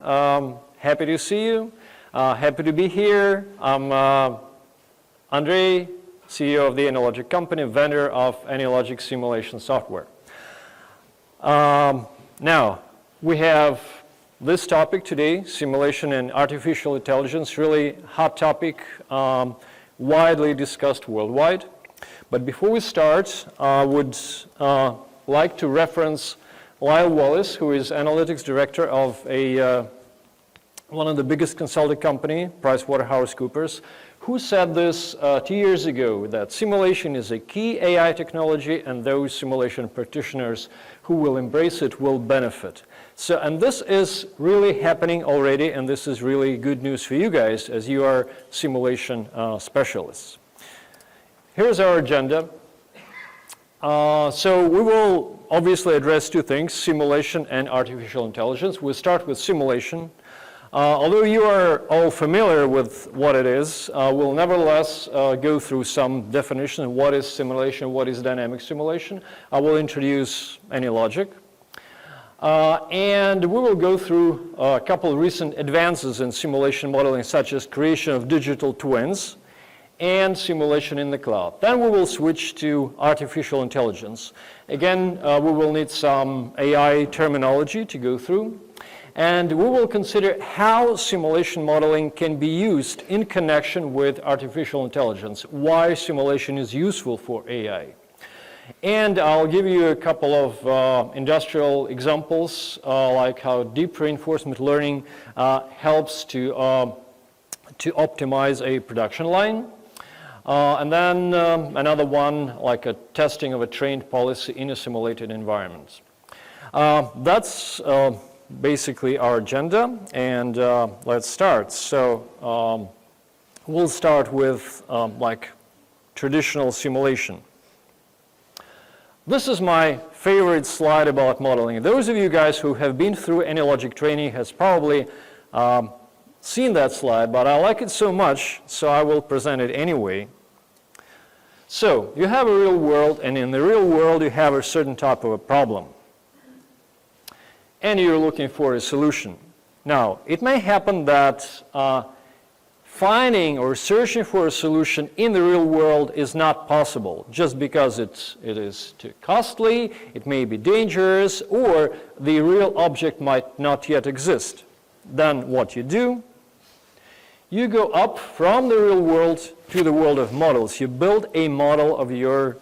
Happy to see you. Happy to be here. I'm Andrei, CEO of the AnyLogic Company, vendor of AnyLogic simulation software. Now, we have this topic today, simulation and artificial intelligence, really hot topic, widely discussed worldwide. But before we start, I would like to reference Lyle Wallace, who is analytics director of one of the biggest consulting company, PricewaterhouseCoopers, who said this 2 years ago, that simulation is a key AI technology and those simulation practitioners who will embrace it will benefit. And this is really happening already, and this is really good news for you guys as you are simulation specialists. Here's our agenda. So we will obviously address two things, simulation and artificial intelligence. We'll start with simulation. Although you are all familiar with what it is, we'll nevertheless go through some definition of what is simulation, what is dynamic simulation. I will introduce AnyLogic. And we will go through a couple of recent advances in simulation modeling, such as creation of digital twins and simulation in the cloud. Then we will switch to artificial intelligence. Again, we will need some AI terminology to go through. And we will consider how simulation modeling can be used in connection with artificial intelligence, why simulation is useful for AI. And I'll give you a couple of industrial examples, like how deep reinforcement learning helps to optimize a production line. And then another one, like a testing of a trained policy in a simulated environment. That's basically our agenda, and let's start. So we'll start with like traditional simulation. This is my favorite slide about modeling. Those of you guys who have been through AnyLogic training has probably seen that slide, but I like it so much, so I will present it anyway. So you have a real world, and in the real world you have a certain type of a problem. And you're looking for a solution. Now, it may happen that finding or searching for a solution in the real world is not possible, just because it is too costly, it may be dangerous, or the real object might not yet exist. Then what you do, you go up from the real world to the world of models. You build a model of your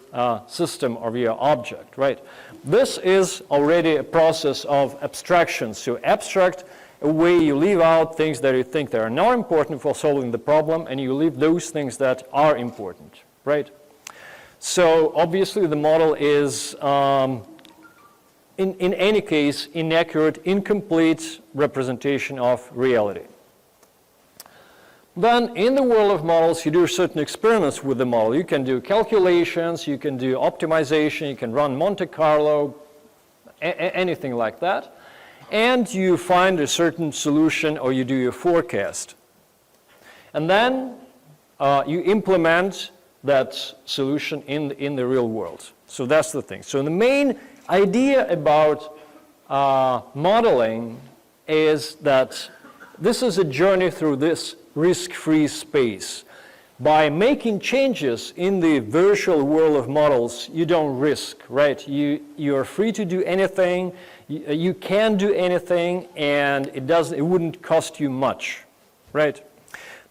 system, of your object, right? This is already a process of abstraction. So abstract away, you leave out things that you think that are not important for solving the problem, and you leave those things that are important, right? So obviously the model is, in any case, inaccurate, incomplete representation of reality. Then in the world of models, you do certain experiments with the model. You can do calculations, you can do optimization, you can run Monte Carlo, anything like that. And you find a certain solution, or you do your forecast. And then you implement that solution in the real world. So that's the thing. So the main idea about modeling is that this is a journey through this risk-free space. By making changes in the virtual world of models, you don't risk, right? You are free to do anything, you can do anything, and it wouldn't cost you much, right?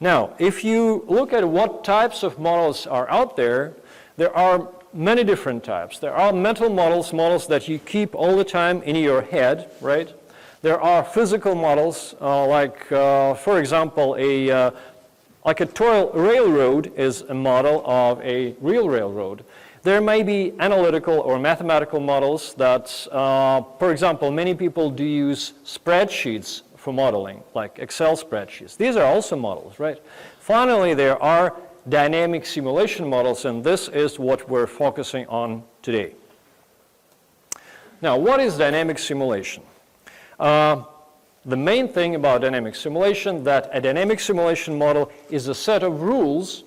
Now, if you look at what types of models are out there, there are many different types. There are mental models, models that you keep all the time in your head, right? There are physical models, for example, like a toy railroad is a model of a real railroad. There may be analytical or mathematical models that, for example, many people do use spreadsheets for modeling, like Excel spreadsheets. These are also models, right? Finally, there are dynamic simulation models, and this is what we're focusing on today. Now, what is dynamic simulation? The main thing about dynamic simulation, that a dynamic simulation model is a set of rules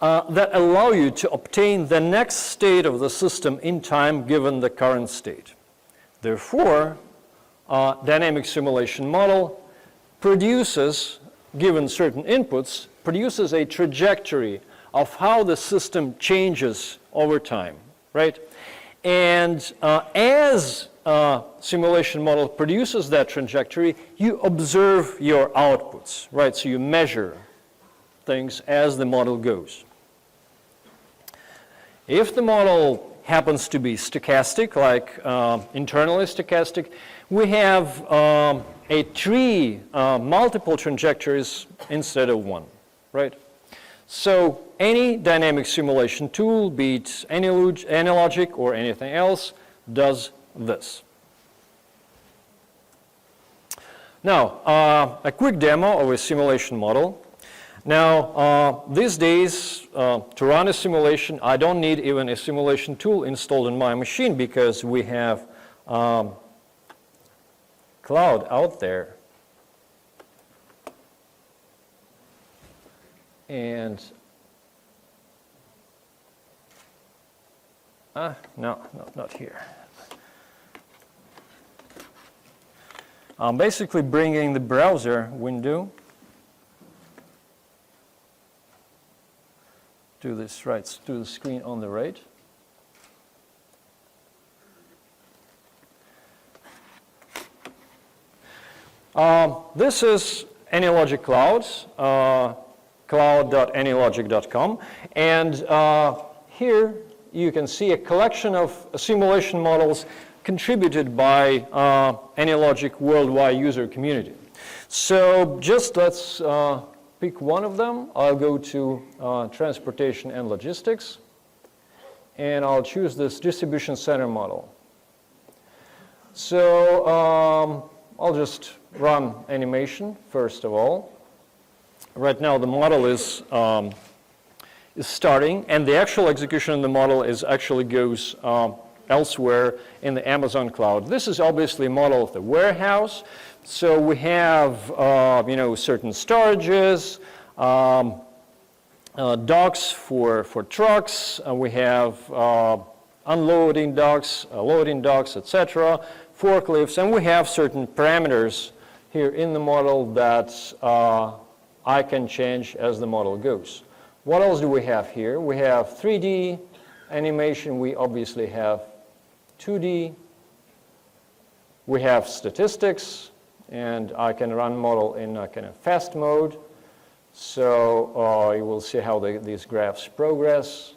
that allow you to obtain the next state of the system in time given the current state. Therefore, dynamic simulation model produces, given certain inputs, produces a trajectory of how the system changes over time, right? And as simulation model produces that trajectory, you observe your outputs, right? So you measure things as the model goes. If the model happens to be stochastic, like internally stochastic, we have a tree, multiple trajectories instead of one, right? So any dynamic simulation tool, be it AnyLogic or anything else, does this. Now, a quick demo of a simulation model. Now, these days, to run a simulation, I don't need even a simulation tool installed in my machine because we have cloud out there. And no, not here. I'm basically bringing the browser window to this right, to the screen on the right. This is AnyLogic Cloud, cloud.anylogic.com, and here you can see a collection of simulation models contributed by AnyLogic worldwide user community. So just let's pick one of them. I'll go to transportation and logistics, and I'll choose this distribution center model. So I'll just run animation first of all. Right now the model is starting, and the actual execution of the model actually goes elsewhere in the Amazon cloud. This is obviously a model of the warehouse. So we have certain storages, docks for trucks. We have unloading docks, loading docks, etc., forklifts, and we have certain parameters here in the model that I can change as the model goes. What else do we have here? We have 3D animation. We obviously have 2D. We have statistics, and I can run model in a kind of fast mode. So you will see how these graphs progress.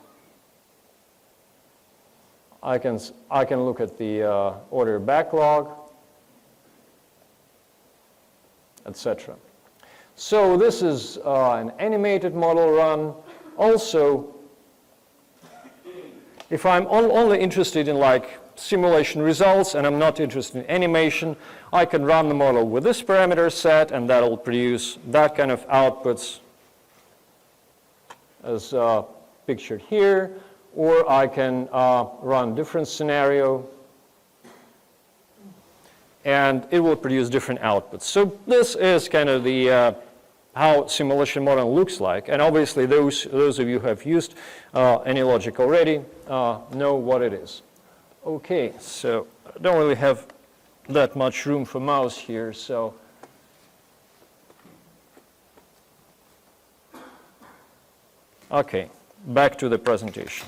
I can look at the order backlog, etc. So this is an animated model run. Also, if I'm only interested in like simulation results and I'm not interested in animation, I can run the model with this parameter set, and that'll produce that kind of outputs as pictured here. Or I can run different scenario, and it will produce different outputs. So this is kind of the how simulation model looks like. And obviously those of you who have used AnyLogic already know what it is. Okay, so I don't really have that much room for mouse here, so okay, back to the presentation.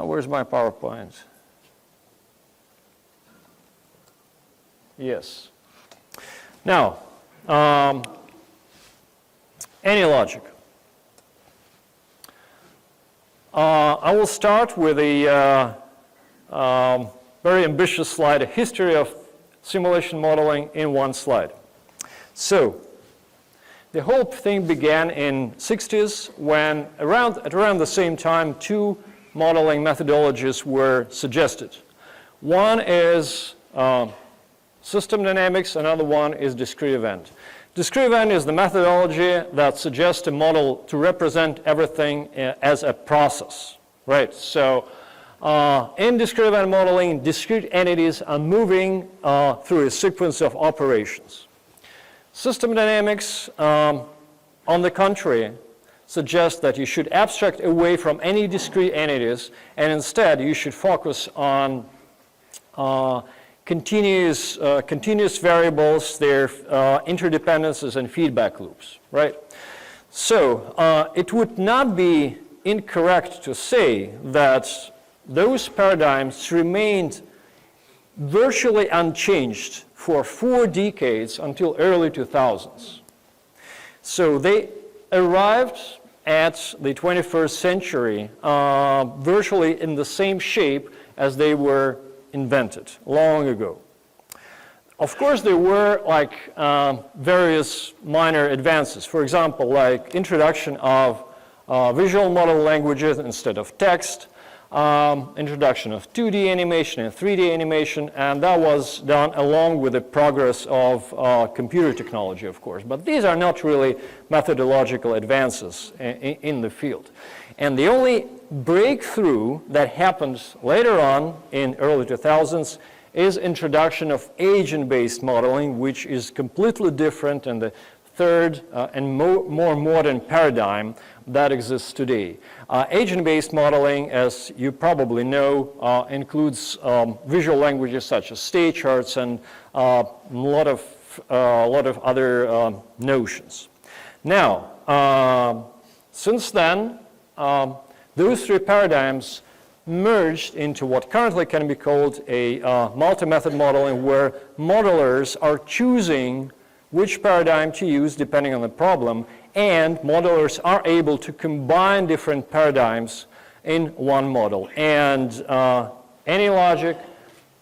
Where's my PowerPoint? Yes. Now, AnyLogic. I will start with a very ambitious slide, a history of simulation modeling in one slide. So, the whole thing began in the 60s when at around the same time two modeling methodologies were suggested. One is System dynamics, another one is discrete event. Discrete event is the methodology that suggests a model to represent everything as a process, right? So in discrete event modeling, discrete entities are moving through a sequence of operations. System dynamics, on the contrary, suggests that you should abstract away from any discrete entities, and instead you should focus on continuous variables, their interdependencies and feedback loops, right? So it would not be incorrect to say that those paradigms remained virtually unchanged for 4 decades until early 2000s. So they arrived at the 21st century virtually in the same shape as they were invented long ago. Of course, there were various minor advances. For example, like introduction of visual model languages instead of text, introduction of 2D animation and 3D animation, and that was done along with the progress of computer technology, of course. But these are not really methodological advances in the field. And the only breakthrough that happened later on in early 2000s is introduction of agent-based modeling, which is completely different and the third and more modern paradigm that exists today. Agent-based modeling, as you probably know, includes visual languages such as state charts and a lot of other notions. Now, since then, those 3 paradigms merged into what currently can be called a multi-method modeling, where modelers are choosing which paradigm to use depending on the problem, and modelers are able to combine different paradigms in one model. And AnyLogic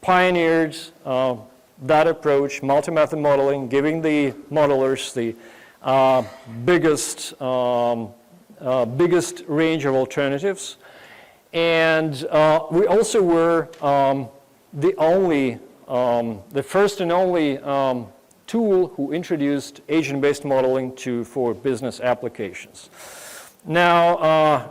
pioneered that approach, multi-method modeling, giving the modelers the biggest range of alternatives. And we also were the first and only tool who introduced agent-based modeling for business applications. Now,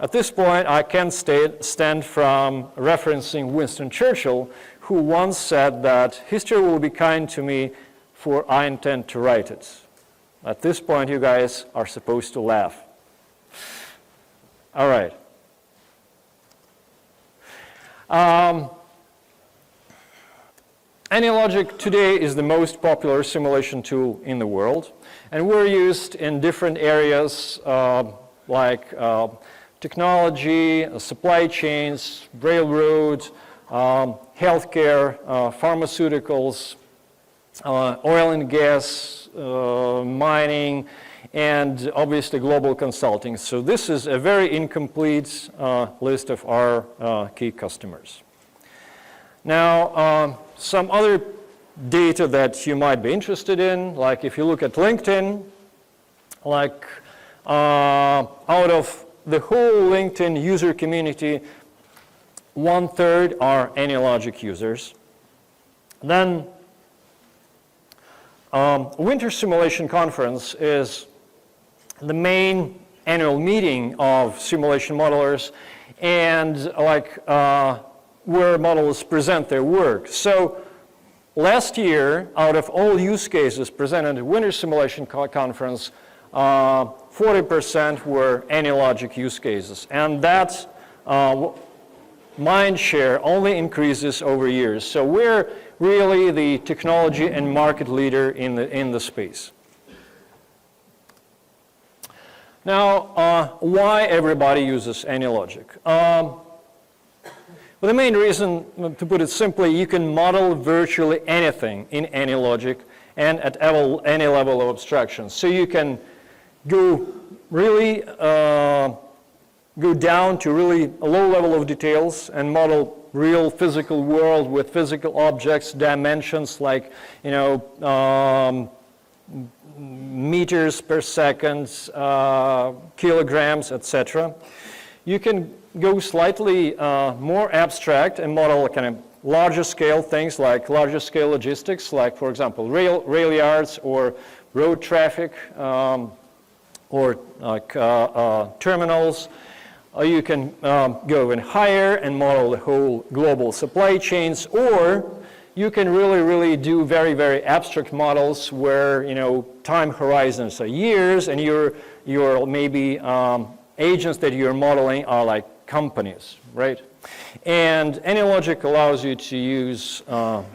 at this point, I can stand from referencing Winston Churchill, who once said that history will be kind to me, for I intend to write it. At this point, you guys are supposed to laugh. All right. AnyLogic today is the most popular simulation tool in the world, and we're used in different areas like technology, supply chains, railroad, healthcare, pharmaceuticals, oil and gas, mining, and obviously global consulting. So this is a very incomplete list of our key customers. Now, some other data that you might be interested in, like if you look at LinkedIn, like out of the whole LinkedIn user community, 1/3 are AnyLogic users. Then Winter Simulation Conference is the main annual meeting of simulation modelers, and where modelers present their work. So last year, out of all use cases presented at Winter Simulation Conference, 40% were AnyLogic use cases, and that mind share only increases over years. So we're really the technology and market leader in the space. Now, why everybody uses AnyLogic? Well, the main reason, to put it simply, you can model virtually anything in AnyLogic and at any level of abstraction. So you can go down to really a low level of details and model real physical world with physical objects, dimensions like, meters per second, kilograms, etc. You can go slightly more abstract and model kind of larger scale things like larger scale logistics, like, for example, rail yards or road traffic, or like terminals. You can go even higher and model the whole global supply chains, or you can really do very abstract models where, you know, time horizons are years, and your maybe agents that you're modeling are like companies, right? And AnyLogic allows you to use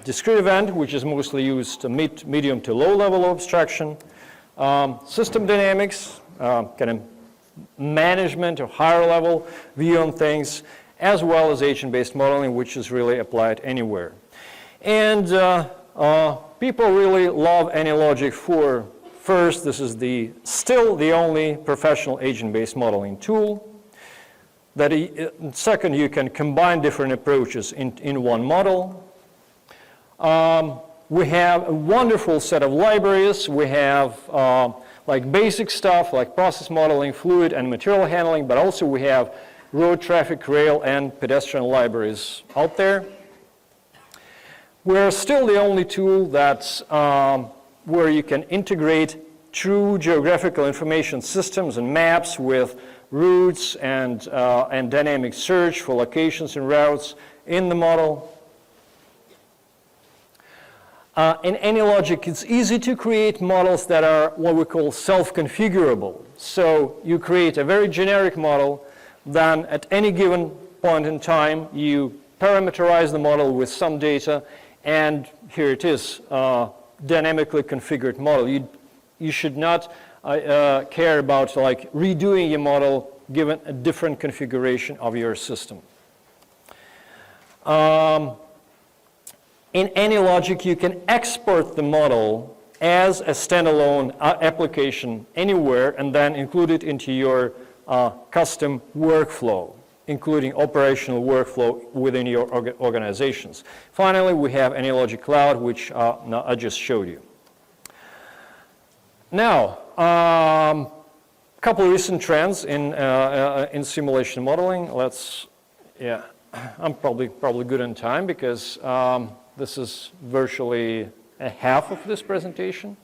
discrete event, which is mostly used medium to low level of abstraction, system dynamics, kind of management or higher level view on things, as well as agent-based modeling, which is really applied anywhere. And people really love AnyLogic for, first, this is still the only professional agent-based modeling tool. Second, you can combine different approaches in one model. We have a wonderful set of libraries. We have like basic stuff like process modeling, fluid and material handling, but also we have road traffic, rail, and pedestrian libraries out there. We're still the only tool that's where you can integrate true geographical information systems and maps with routes and dynamic search for locations and routes in the model. In AnyLogic, it's easy to create models that are what we call self-configurable. So you create a very generic model, then at any given point in time, you parameterize the model with some data, and here it is, dynamically configured model. You should not care about like redoing your model given a different configuration of your system. In AnyLogic, you can export the model as a standalone application anywhere and then include it into your custom workflow, including operational workflow within your organizations. Finally, we have AnyLogic Cloud, which I just showed you. Now, a couple of recent trends in simulation modeling. I'm probably good on time because this is virtually a half of this presentation.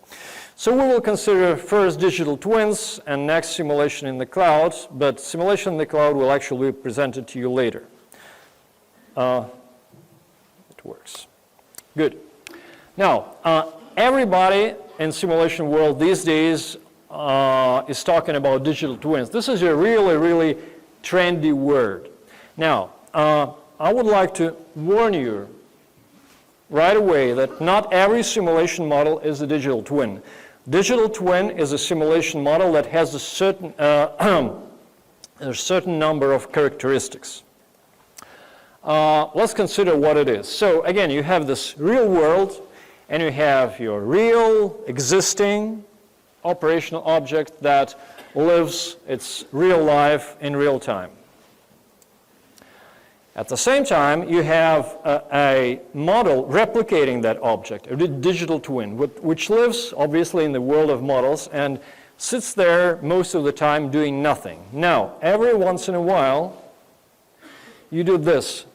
So we will consider first digital twins and next simulation in the cloud, but simulation in the cloud will actually be presented to you later. It works. Good. Now, everybody in simulation world these days is talking about digital twins. This is a really trendy word. Now, I would like to warn you right away that not every simulation model is a digital twin. Digital twin is a simulation model that has a certain number of characteristics. Let's consider what it is. So again, you have this real world, and you have your real existing operational object that lives its real life in real time. At the same time, you have a model replicating that object, a digital twin, which lives obviously in the world of models and sits there most of the time doing nothing. Now, every once in a while, you do this.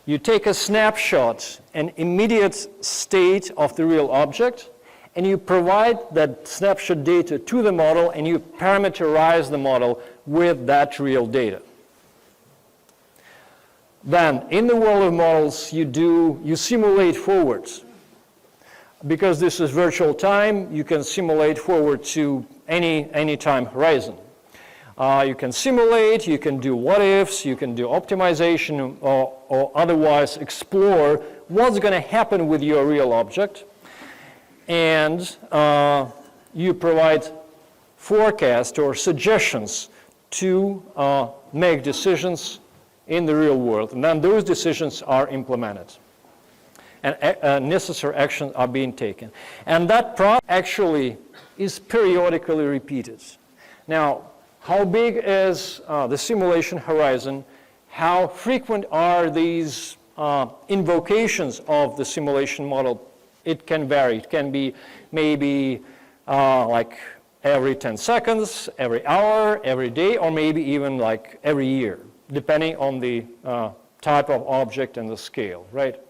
You take a snapshot, an immediate state of the real object, and you provide that snapshot data to the model, and you parameterize the model with that real data. Then, in the world of models, you simulate forwards. Because this is virtual time, you can simulate forward to any time horizon. You can simulate, you can do what-ifs, you can do optimization, or otherwise explore what's going to happen with your real object. And you provide forecast or suggestions to make decisions in the real world, and then those decisions are implemented, and necessary actions are being taken. And that process actually is periodically repeated. Now, how big is the simulation horizon? How frequent are these invocations of the simulation model? It can vary. It can be maybe like every 10 seconds, every hour, every day, or maybe even like every year, depending on the type of object and the scale, right?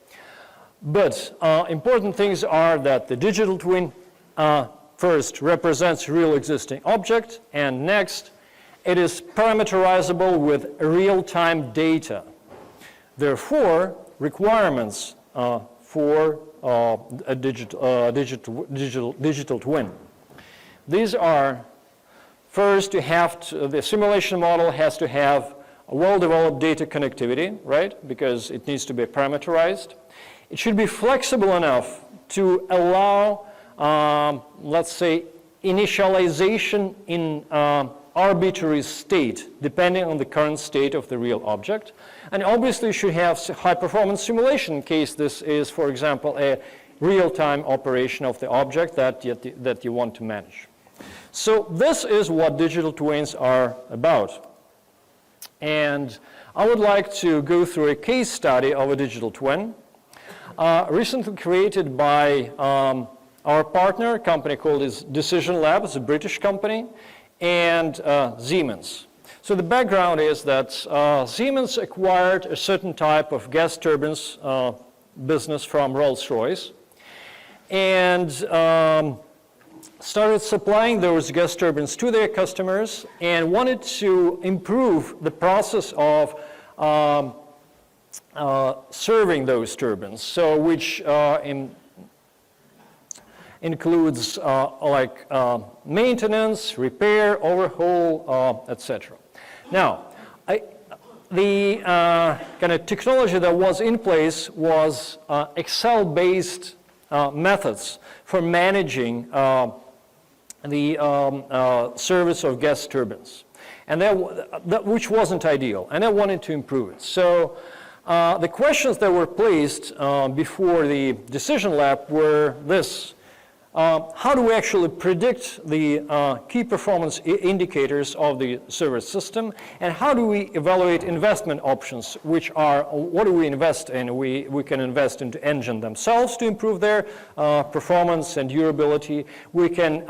But important things are that the digital twin first represents real existing object, and next, it is parameterizable with real-time data. Therefore, requirements for a digital twin. These are, first, the simulation model has to have a well-developed data connectivity, right? Because it needs to be parameterized. It should be flexible enough to allow, let's say, initialization in arbitrary state, depending on the current state of the real object. And obviously should have high-performance simulation in case this is, for example, a real-time operation of the object that you want to manage. So this is what digital twins are about. And I would like to go through a case study of a digital twin, recently created by our partner, a company called Decision Lab. It's a British company, and Siemens. So the background is that Siemens acquired a certain type of gas turbines business from Rolls-Royce, and started supplying those gas turbines to their customers and wanted to improve the process of serving those turbines, so which includes maintenance, repair, overhaul, etc. Now, the kind of technology that was in place was Excel-based methods for managing the service of gas turbines, and which wasn't ideal, and I wanted to improve it. So the questions that were placed before the Decision Lab were this. How do we actually predict the key performance indicators of the service system, and how do we evaluate investment options, which are, what do we invest in? We can invest into engine themselves to improve their performance and durability. We can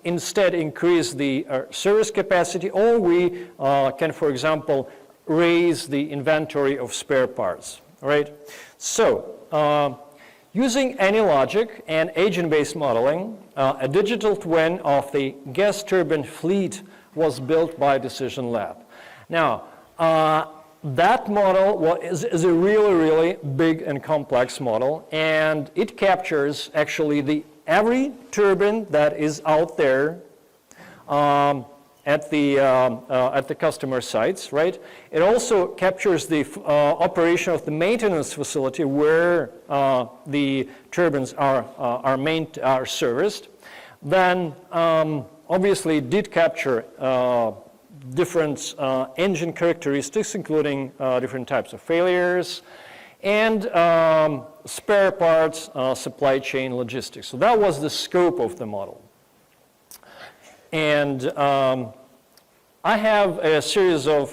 instead increase the service capacity, or we can, for example, raise the inventory of spare parts, right? So, using AnyLogic and agent-based modeling, a digital twin of the gas turbine fleet was built by Decision Lab. Now, that model is a really, really big and complex model, and it captures actually every turbine that is out there at the customer sites, right? It also captures the operation of the maintenance facility where the turbines are serviced. Then, obviously, it did capture different engine characteristics, including different types of failures, and spare parts, supply chain logistics. So that was the scope of the model. And I have a series of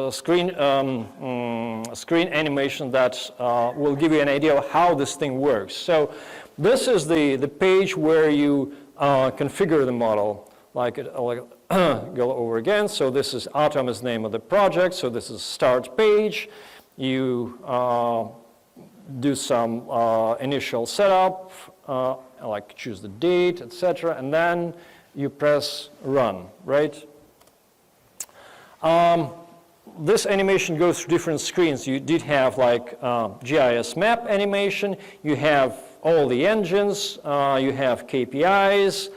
screen animation that will give you an idea of how this thing works. So this is the page where you configure the model. Go over again. So this is Atom is the name of the project. So this is start page. You do some initial setup, like choose the date, etc., and then you press run, right? This animation goes through different screens. You did have GIS map animation, you have all the engines, you have KPIs,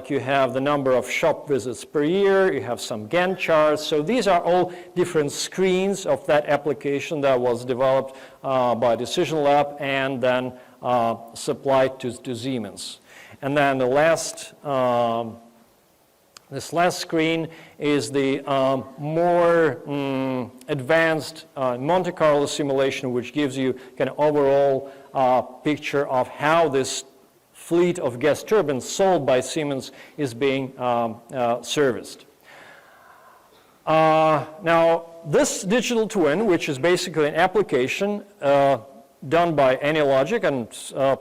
you have the number of shop visits per year, you have some Gantt charts. So these are all different screens of that application that was developed by Decision Lab and then supplied to Siemens. And then the this last screen is the more advanced Monte Carlo simulation, which gives you an overall picture of how this fleet of gas turbines sold by Siemens is being serviced. Now, this digital twin, which is basically an application done by AnyLogic and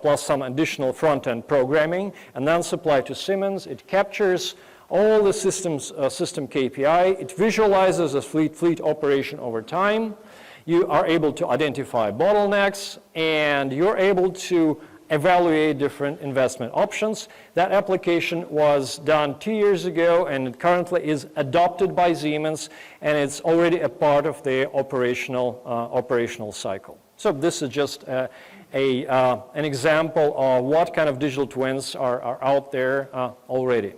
plus some additional front-end programming, and then supplied to Siemens, it captures all the system KPI. It visualizes a fleet operation over time. You are able to identify bottlenecks, and you're able to evaluate different investment options. That application was done 2 years ago, and it currently is adopted by Siemens, and it's already a part of the operational cycle. So this is just an example of what kind of digital twins are out there already.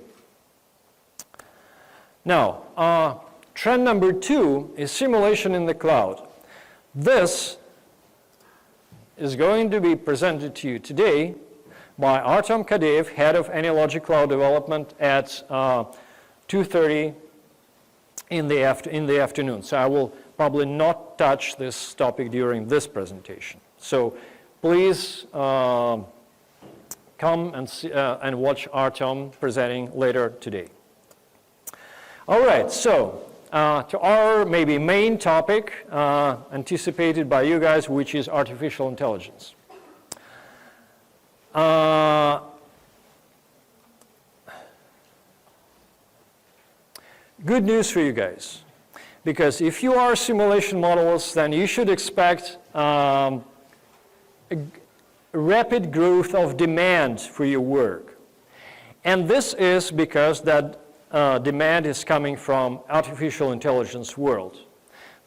Now, trend number 2 is simulation in the cloud. This is going to be presented to you today by Artem Kadeev, head of AnyLogic Cloud Development, at 2:30 in the afternoon. So I will probably not touch this topic during this presentation. So please come and watch Artem presenting later today. All right, so to our maybe main topic anticipated by you guys, which is artificial intelligence. Good news for you guys, because if you are simulation models, then you should expect a rapid growth of demand for your work. And this is because that demand is coming from artificial intelligence world.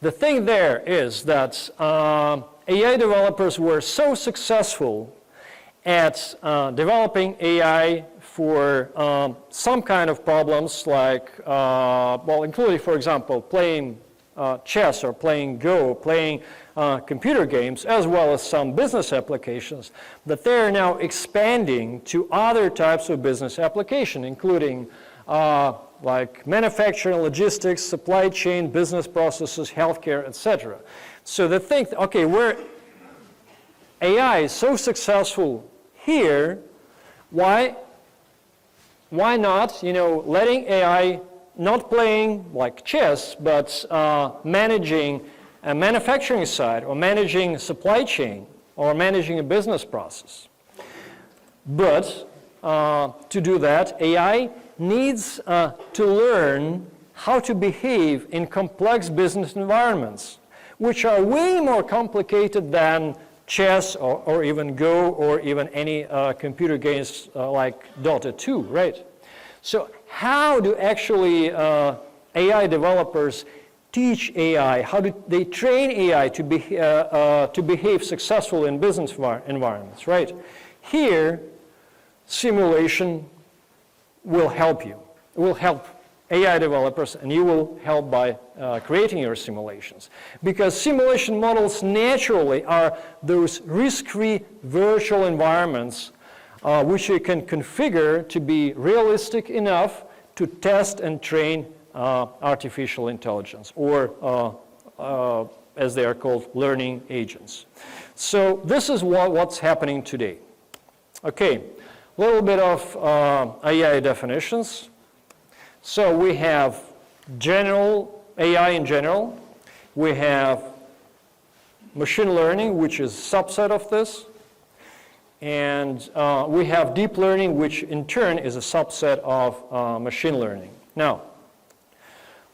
The thing there is that AI developers were so successful at developing AI for some kind of problems like, well, including, for example, playing chess or playing Go, playing computer games, as well as some business applications, that they're now expanding to other types of business application, including like manufacturing, logistics, supply chain, business processes, healthcare, etc. So they think, okay, where AI is so successful here, why not, letting AI not playing like chess, but managing a manufacturing side, or managing supply chain, or managing a business process. But to do that, AI needs to learn how to behave in complex business environments, which are way more complicated than chess or even Go or even any computer games like Dota 2, right? So how do actually AI developers teach AI? How do they train AI to behave successfully in business environments, right? Here, simulation will help you. It will help AI developers, and you will help by creating your simulations. Because simulation models naturally are those risk-free virtual environments which you can configure to be realistic enough to test and train artificial intelligence, or as they are called, learning agents. So this is what's happening today. Okay. A little bit of AI definitions. So we have general AI in general. We have machine learning, which is a subset of this. And we have deep learning, which in turn is a subset of machine learning. Now,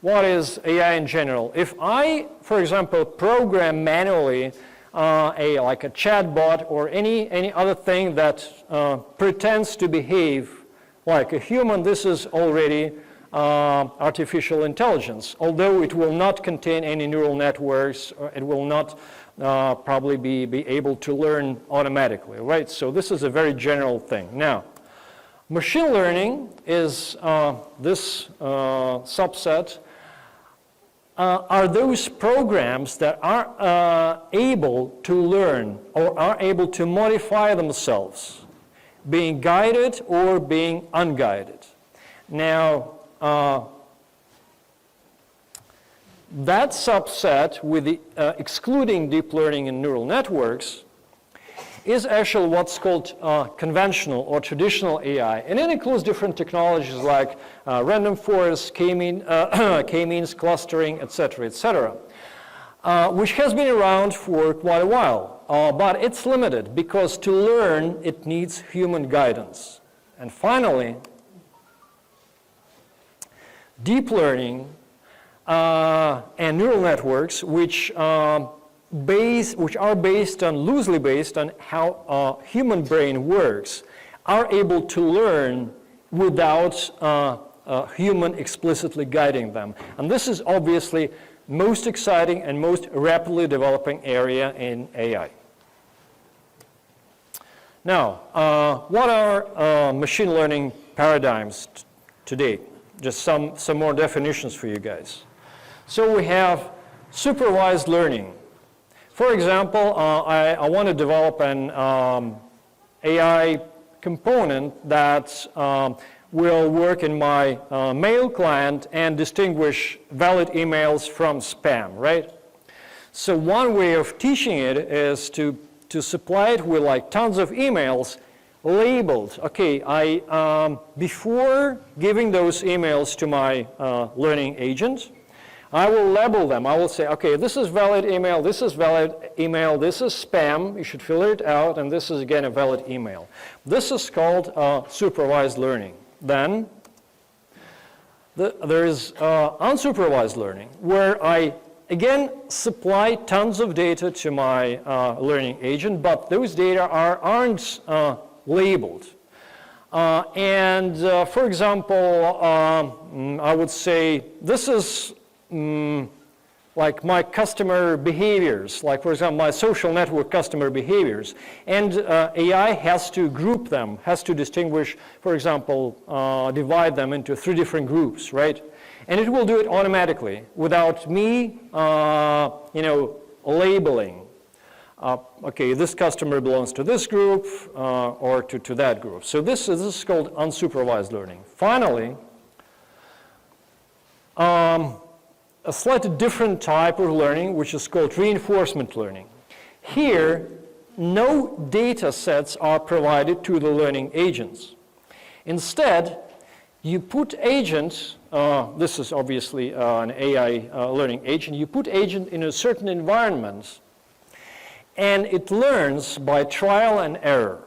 what is AI in general? If I, for example, program manually like a chatbot or any other thing that pretends to behave like a human, this is already artificial intelligence. Although it will not contain any neural networks, or it will not probably be able to learn automatically, right? So this is a very general thing. Now, machine learning is this subset. Are those programs that are able to learn or are able to modify themselves, being guided or being unguided. Now, that subset, with the excluding deep learning and neural networks, is actually what's called conventional or traditional AI. And it includes different technologies like random forest, k-means clustering, etc., which has been around for quite a while. But it's limited because to learn, it needs human guidance. And finally, deep learning and neural networks, which loosely based on how a human brain works, are able to learn without a human explicitly guiding them. And this is obviously most exciting and most rapidly developing area in AI. Now, what are machine learning paradigms today? Just some more definitions for you guys. So we have supervised learning. For example, I want to develop an AI component that will work in my mail client and distinguish valid emails from spam, right? So one way of teaching it is to supply it with like tons of emails labeled. Okay, before giving those emails to my learning agent, I will label them. I will say, okay, this is valid email, this is valid email, this is spam, you should filter it out, and this is again a valid email. This is called supervised learning. Then there is unsupervised learning, where I again supply tons of data to my learning agent, but those data aren't labeled. For example, I would say this is like my customer behaviors, like for example my social network customer behaviors, and AI has to group them, has to distinguish, for example, divide them into 3 different groups, right? And it will do it automatically without me, labeling. Okay, this customer belongs to this group or to that group. So this is called unsupervised learning. Finally, a slightly different type of learning, which is called reinforcement learning. Here, no data sets are provided to the learning agents. Instead, you put agents, this is obviously an AI learning agent, you put agent in a certain environment, and it learns by trial and error.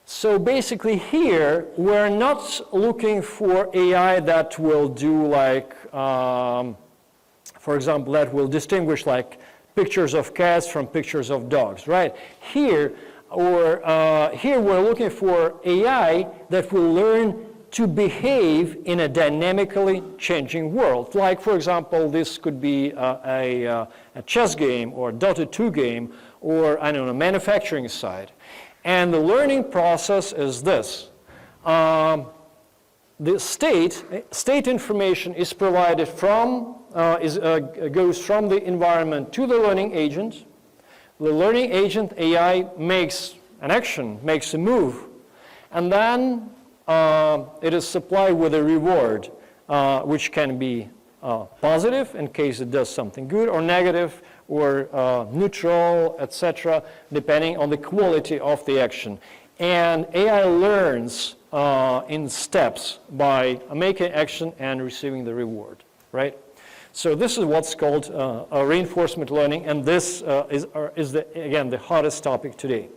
So basically here, we're not looking for AI that will do like, for example, that will distinguish like pictures of cats from pictures of dogs, right? Here we're looking for AI that will learn to behave in a dynamically changing world. Like, for example, this could be a chess game or a Dota 2 game or, I don't know, manufacturing side. And the learning process is this. The state information is provided from, goes from the environment to the learning agent. The learning agent, AI, makes an action, makes a move, and then it is supplied with a reward, which can be positive in case it does something good, or negative, or neutral, etc., depending on the quality of the action. And AI learns in steps by making action and receiving the reward, right? So this is what's called reinforcement learning, and this is again, the hottest topic today.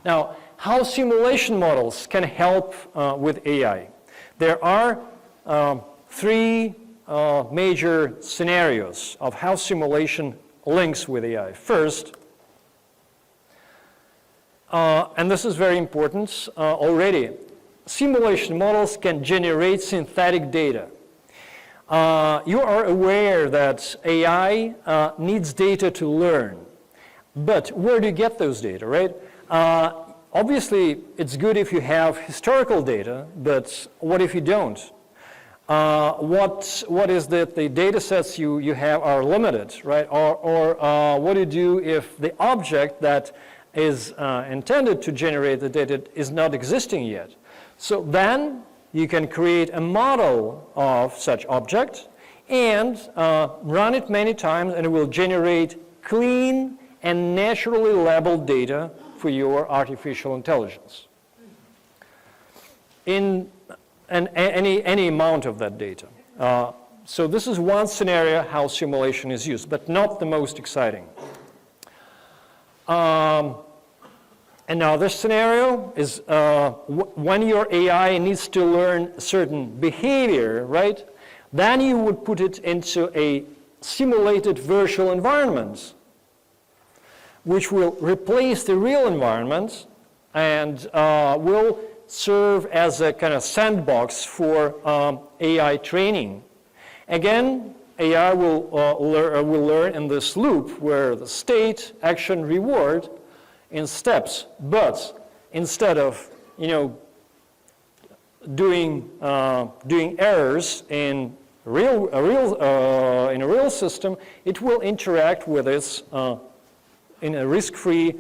Now, how simulation models can help with AI? There are 3 major scenarios of how simulation links with AI. First, and this is very important already, simulation models can generate synthetic data. You are aware that AI needs data to learn, but where do you get those data, right? Obviously, it's good if you have historical data, but what if you don't? What is that the data sets you have are limited, right? Or what do you do if the object that is intended to generate the data is not existing yet? So then you can create a model of such object and run it many times, and it will generate clean and naturally labeled data for your artificial intelligence in any amount of that data. So this is one scenario how simulation is used, but not the most exciting. Another scenario is when your AI needs to learn certain behavior, right? Then you would put it into a simulated virtual environments, which will replace the real environment and will serve as a kind of sandbox for AI training. Again, AI will learn in this loop where the state, action, reward in steps, but instead of doing errors in a real system, it will interact with it in a risk-free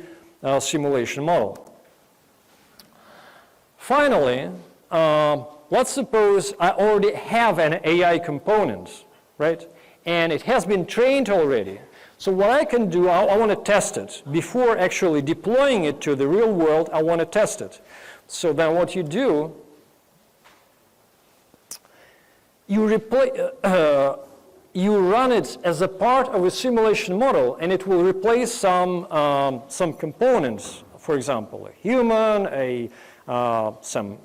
simulation model. Finally, let's suppose I already have an AI component, right? And it has been trained already. So what I can do, I want to test it. Before actually deploying it to the real world, I want to test it. So then what you do, you run it as a part of a simulation model, and it will replace some components. For example, a human, some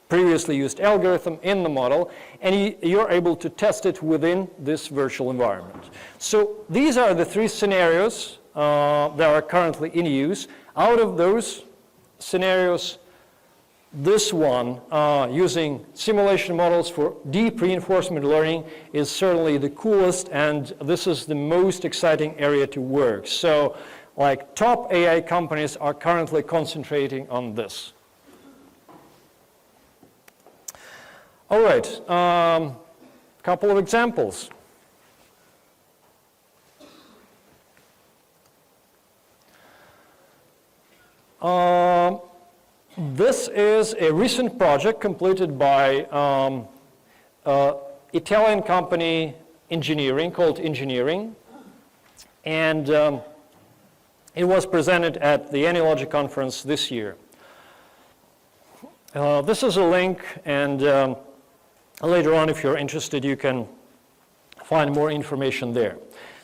previously used algorithm in the model, and you're able to test it within this virtual environment. So these are the three scenarios that are currently in use. Out of those scenarios, this one, using simulation models for deep reinforcement learning, is certainly the coolest, and this is the most exciting area to work. So, like, top AI companies are currently concentrating on this. All right, couple of examples. This is a recent project completed by Italian company called Engineering, and it was presented at the AnyLogic conference this year. This is a link, and later on, if you're interested, you can find more information there.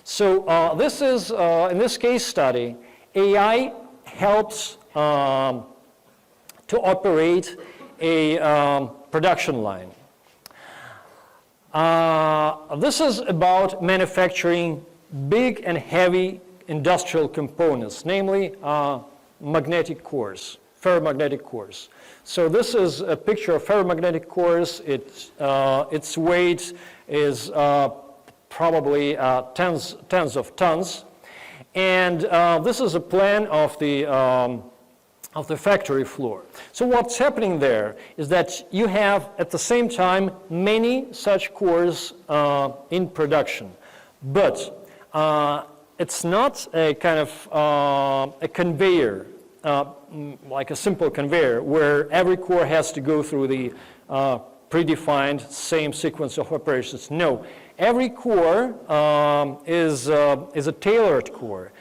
So this is, in this case study, AI helps to operate a production line. This is about manufacturing big and heavy industrial components, namely magnetic cores, ferromagnetic cores. So this is a picture of ferromagnetic cores. Its weight is probably tens of tons. And this is a plan of the factory floor. So what's happening there is that you have, at the same time, many such cores in production. But it's not a kind of a conveyor, like a simple conveyor, where every core has to go through the predefined same sequence of operations. No, every core is a tailored core.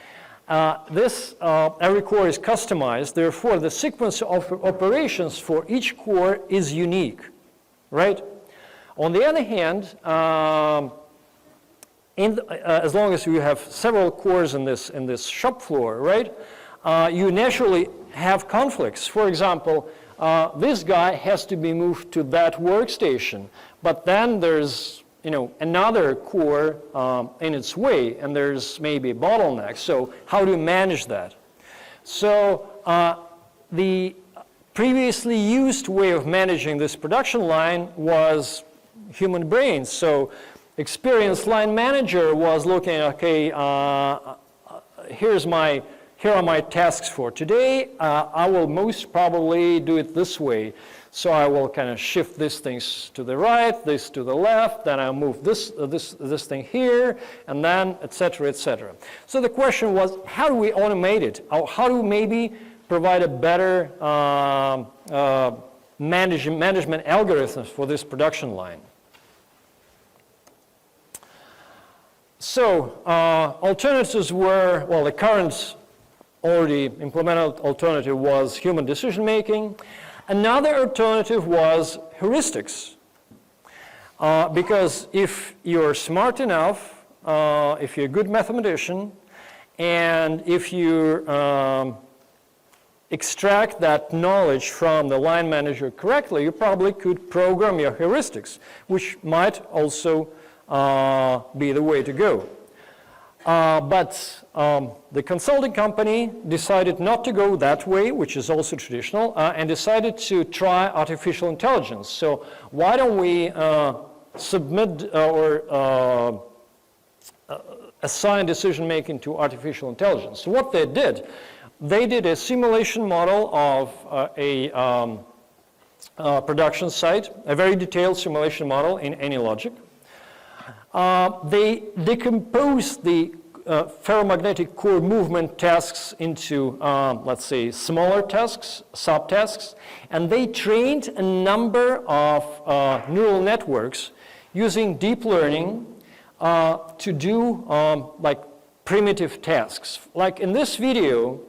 Every core is customized, therefore the sequence of operations for each core is unique, right? On the other hand, as long as you have several cores in this shop floor, right, you naturally have conflicts. For example, this guy has to be moved to that workstation, but then there's another core in its way, and there's maybe a bottleneck. So how do you manage that? So the previously used way of managing this production line was human brains. So experienced line manager was looking, okay, here are my tasks for today. I will most probably do it this way. So I will kind of shift these things to the right, this to the left, then I'll move this thing here, and then et cetera, et cetera. So the question was, how do we automate it? How do we maybe provide a better management algorithms for this production line? So alternatives were, well, the current already implemented alternative was human decision making. Another alternative was heuristics. Because if you're smart enough, if you're a good mathematician, and if you extract that knowledge from the line manager correctly, you probably could program your heuristics, which might also be the way to go. But the consulting company decided not to go that way, which is also traditional, and decided to try artificial intelligence. So why don't we submit or assign decision-making to artificial intelligence? So what they did a simulation model of a production site, a very detailed simulation model in AnyLogic. They decomposed the ferromagnetic core movement tasks into, let's say, smaller tasks, subtasks, and they trained a number of neural networks using deep learning to do like primitive tasks. Like in this video,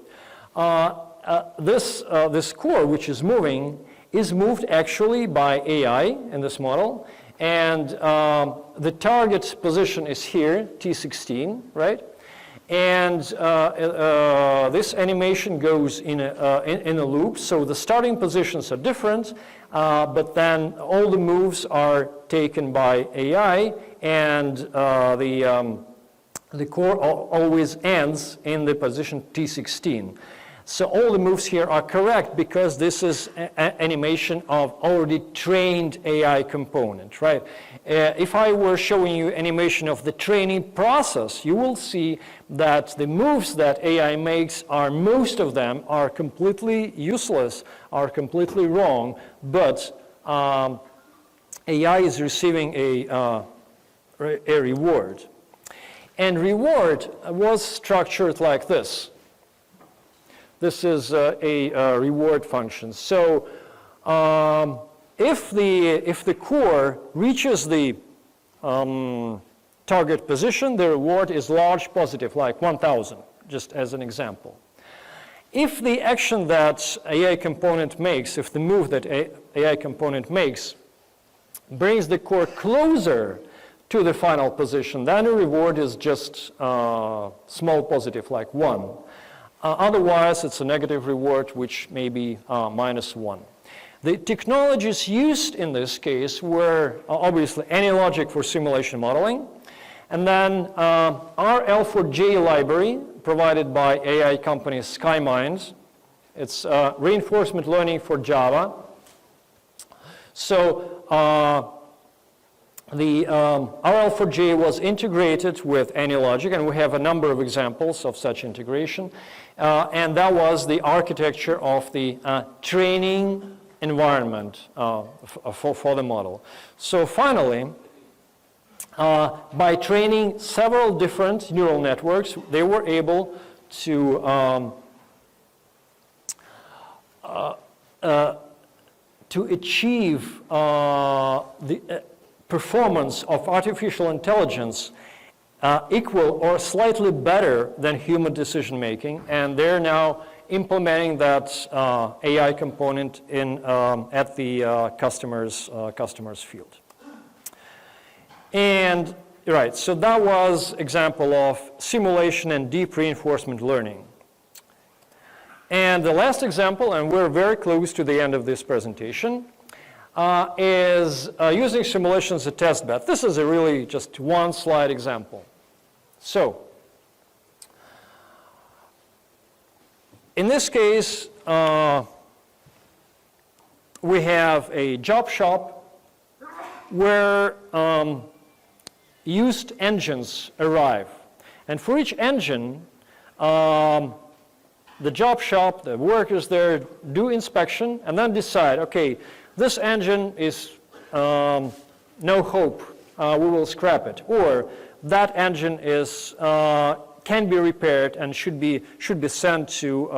this core, which is moving, is moved actually by AI in this model. And the target position is here, T16, right? And this animation goes in a loop. So the starting positions are different, but then all the moves are taken by AI, and the core always ends in the position T16. So all the moves here are correct because this is an animation of already trained AI component, right? If I were showing you animation of the training process, you will see that the moves that AI makes most of them are completely useless, are completely wrong, but AI is receiving a reward. And reward was structured like this. This is a reward function. So if the core reaches the target position, the reward is large positive, like 1,000, just as an example. If the action that AI component makes, if the move that AI component makes brings the core closer to the final position, then the reward is just small positive, like 1. Otherwise, it's a negative reward, which may be -1. The technologies used in this case were obviously AnyLogic for simulation modeling, and then our L4J library provided by AI company SkyMind. It's reinforcement learning for Java. So our L4J was integrated with AnyLogic, and we have a number of examples of such integration. And that was the architecture of the training environment for the model. So finally, by training several different neural networks, they were able to achieve the performance of artificial intelligence equal or slightly better than human decision making, and they're now implementing that AI component at the customer's field. And right, so that was example of simulation and deep reinforcement learning. And the last example, and we're very close to the end of this presentation, is using simulation as a test bed. This is a really just one slide example. So, in this case, we have a job shop where used engines arrive. And for each engine, the job shop, the workers there do inspection and then decide, okay, this engine is no hope, we will scrap it. Or that engine is can be repaired and should be sent to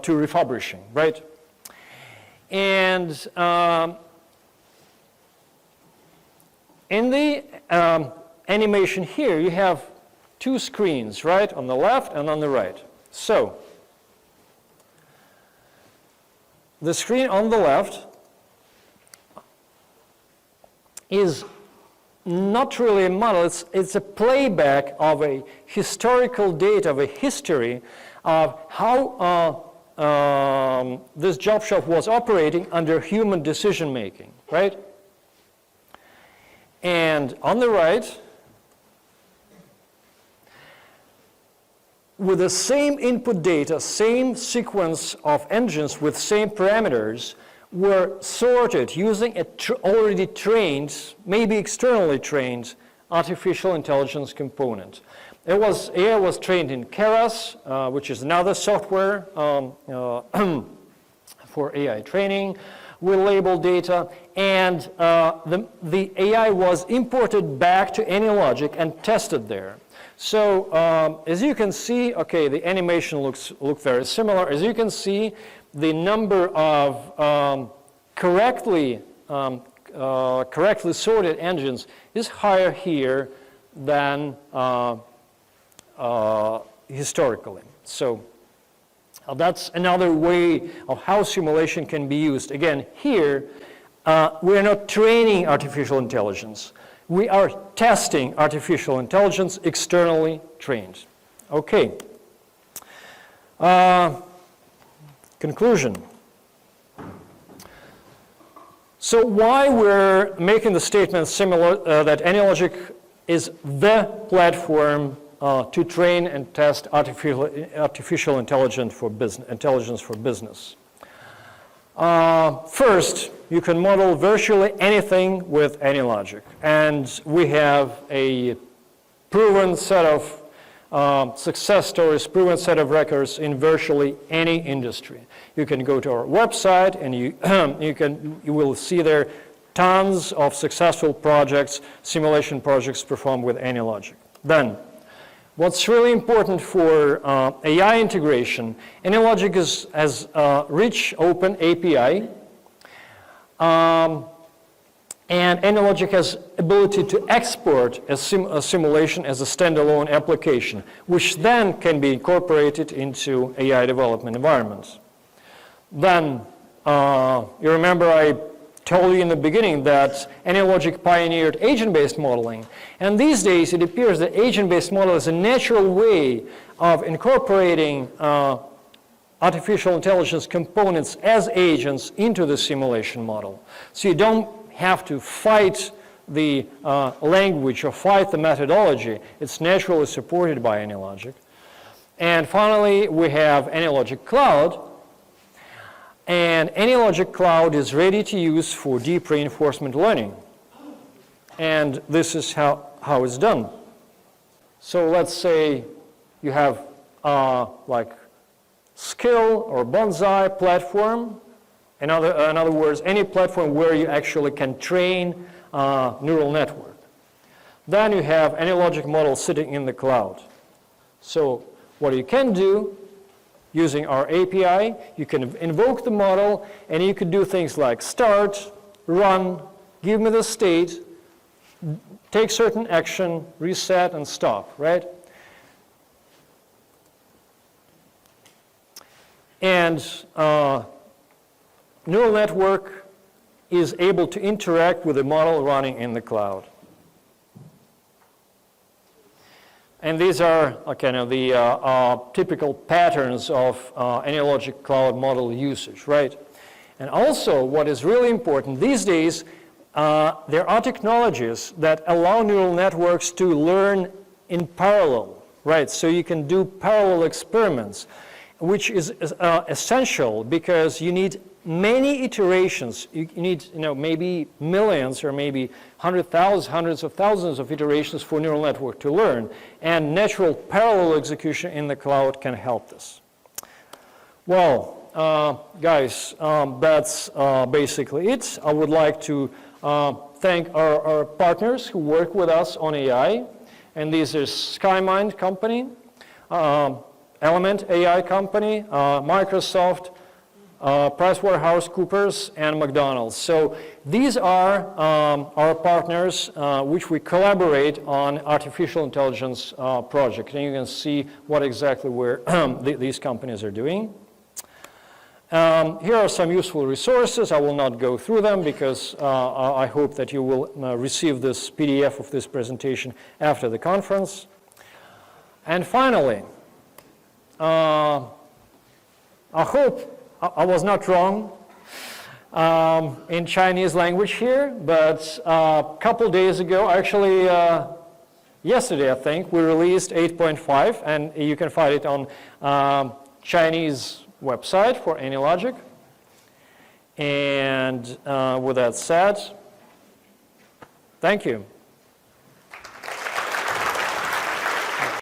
refurbishing, right? And in the animation here, you have two screens, right, on the left and on the right. So the screen on the left is not really a model, it's a playback of a historical data, of a history of how this job shop was operating under human decision making, right? And on the right, with the same input data, same sequence of engines with same parameters, were sorted using a already trained, maybe externally trained, artificial intelligence component. AI was trained in Keras, which is another software for AI training with labeled data, and the AI was imported back to AnyLogic and tested there. So as you can see, okay, the animation look very similar. As you can see, the number of correctly sorted engines is higher here than historically. So that's another way of how simulation can be used. Again, here, we're not training artificial intelligence. We are testing artificial intelligence externally trained. Okay. Conclusion. So why we're making the statement similar that AnyLogic is the platform to train and test artificial intelligence for business. First, you can model virtually anything with AnyLogic, and we have a proven set of success stories, proven set of records in virtually any industry. You can go to our website and you will see there tons of successful projects, simulation projects performed with AnyLogic. Then, what's really important for AI integration, AnyLogic has a rich open API, and AnyLogic has ability to export a simulation as a standalone application, which then can be incorporated into AI development environments. Then, you remember I told you in the beginning that AnyLogic pioneered agent-based modeling. And these days, it appears that agent-based model is a natural way of incorporating artificial intelligence components as agents into the simulation model. So you don't have to fight the language or fight the methodology. It's naturally supported by AnyLogic. And finally, we have AnyLogic Cloud. And AnyLogic Cloud is ready to use for deep reinforcement learning. And this is how it's done. So let's say you have like Skill or Bonsai platform. In other words, any platform where you actually can train neural network. Then you have AnyLogic model sitting in the cloud. So what you can do, using our API, you can invoke the model, and you could do things like start, run, give me the state, take certain action, reset, and stop, right? And neural network is able to interact with the model running in the cloud. And these are kind of the typical patterns of AnyLogic Cloud model usage, right? And also, what is really important, these days, there are technologies that allow neural networks to learn in parallel, right? So you can do parallel experiments, which is essential because you need many iterations. You need, maybe millions or maybe hundreds of thousands of iterations for neural network to learn. And natural parallel execution in the cloud can help this. Well, guys, that's basically it. I would like to thank our partners who work with us on AI. And these are SkyMind Company, Element AI Company, Microsoft, PricewaterhouseCoopers, and McDonald's. So these are our partners which we collaborate on artificial intelligence project. And you can see what exactly these companies are doing. Here are some useful resources. I will not go through them because I hope that you will receive this PDF of this presentation after the conference. And finally, I hope I was not wrong. in Chinese language here, but a couple days ago, actually yesterday I think, we released 8.5, and you can find it on Chinese website for AnyLogic. And with that said, thank you.